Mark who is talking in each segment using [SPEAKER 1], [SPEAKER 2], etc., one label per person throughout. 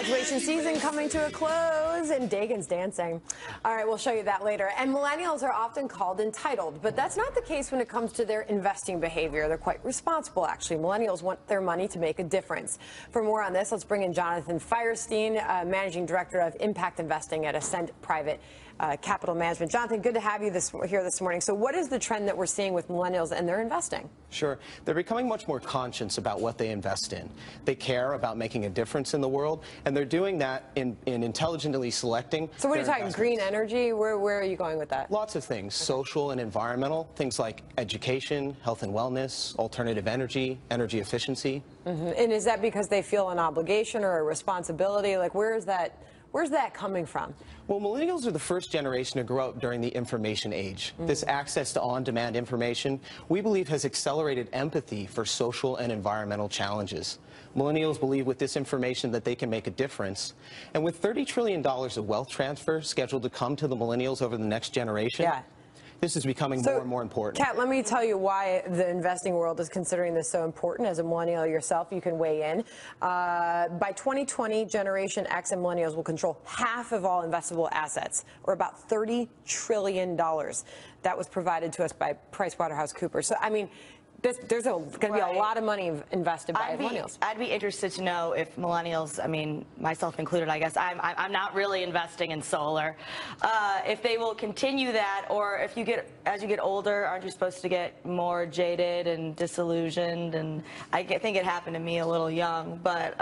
[SPEAKER 1] Graduation season coming to a close and Dagon's dancing. All right, we'll show you that later. And millennials are often called entitled, but that's not the case when it comes to their investing behavior. They're quite responsible, actually. Millennials want their money to make a difference. For more on this, let's bring in Jonathan Firestein, Managing Director of Impact Investing at Ascent Private Capital Management. Jonathan, good to have you here this morning. So what is the trend that we're seeing with millennials and their investing?
[SPEAKER 2] Sure. They're becoming much more conscious about what they invest in. They care about making a difference in the world, and they're doing that in intelligently selecting.
[SPEAKER 1] So what are you talking, green energy? Where are you going with that?
[SPEAKER 2] Lots of things, social and environmental, things like education, health and wellness, alternative energy, energy efficiency.
[SPEAKER 1] And is that because they feel an obligation or a responsibility? Like, where's that coming from?
[SPEAKER 2] Well, millennials are the first generation to grow up during the information age. This access to on-demand information, we believe, has accelerated empathy for social and environmental challenges. Millennials believe with this information that they can make a difference. And with $30 trillion of wealth transfer scheduled to come to the millennials over the next generation, this is becoming more and more important.
[SPEAKER 1] Kat, let me tell you why the investing world is considering this so important. As a millennial yourself, you can weigh in. By 2020, Generation X and millennials will control half of all investable assets, or about $30 trillion. That was provided to us by PricewaterhouseCoopers. So, I mean, there's going to be a lot of money invested by millennials.
[SPEAKER 3] I'd be interested to know if millennials, I mean, myself included, I guess, I'm not really investing in solar. If they will continue that, or if as you get older, aren't you supposed to get more jaded and disillusioned? And I think it happened to me a little young, but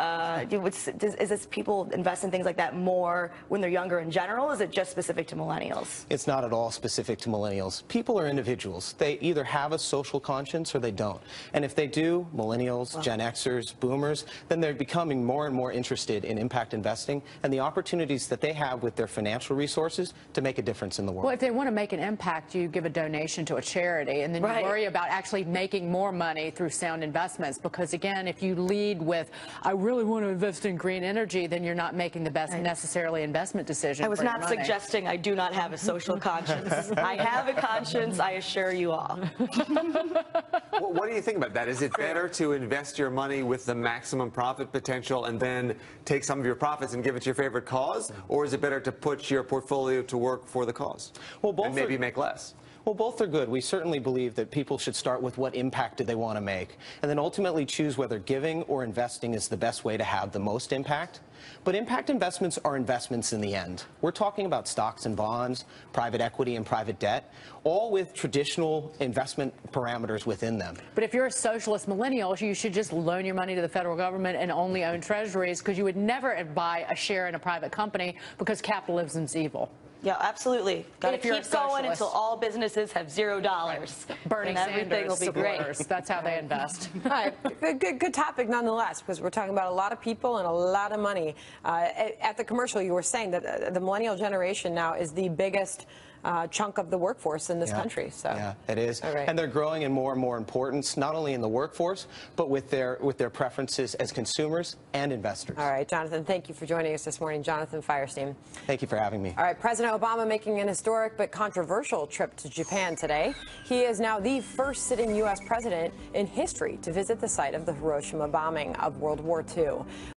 [SPEAKER 3] is this people invest in things like that more when they're younger in general? Is it just specific to millennials?
[SPEAKER 2] It's not at all specific to millennials. People are individuals. They either have a social conscience or they don't. And if they do, millennials, Gen Xers, boomers, then they're becoming more and more interested in impact investing and the opportunities that they have with their financial resources to make a difference in the world.
[SPEAKER 4] Well, if they want to make an impact, you give a donation to a charity, and then you worry about actually making more money through sound investments. Because again, if you lead with, I really want to invest in green energy, then you're not making the best necessarily investment decision.
[SPEAKER 3] I was not suggesting I do not have a social conscience. I have a conscience, I assure you all.
[SPEAKER 5] What do you think about that? Is it better to invest your money with the maximum profit potential and then take some of your profits and give it to your favorite cause? Or is it better to put your portfolio to work for the cause?
[SPEAKER 2] Well, both
[SPEAKER 5] and maybe make less?
[SPEAKER 2] Well, both are good. We certainly believe that people should start with what impact do they want to make, and then ultimately choose whether giving or investing is the best way to have the most impact. But impact investments are investments in the end. We're talking about stocks and bonds, private equity and private debt, all with traditional investment parameters within them.
[SPEAKER 4] But if you're a socialist millennial, you should just loan your money to the federal government and only own treasuries, because you would never buy a share in a private company because capitalism's evil.
[SPEAKER 3] Yeah, absolutely. Got to keep going until all businesses have $0.
[SPEAKER 4] Bernie
[SPEAKER 3] everything will be great.
[SPEAKER 4] That's how they invest.
[SPEAKER 1] All right, good topic nonetheless, because we're talking about a lot of people and a lot of money. At the commercial, you were saying that the millennial generation now is the biggest chunk of the workforce in this country. So
[SPEAKER 2] yeah, it is.
[SPEAKER 1] Right.
[SPEAKER 2] And they're growing in more and more importance, not only in the workforce, but with their preferences as consumers and investors.
[SPEAKER 1] All right, Jonathan, thank you for joining us this morning. Jonathan Firestein.
[SPEAKER 2] Thank you for having me.
[SPEAKER 1] All right, President Obama making an historic but controversial trip to Japan today. He is now the first sitting U.S. president in history to visit the site of the Hiroshima bombing of World War II.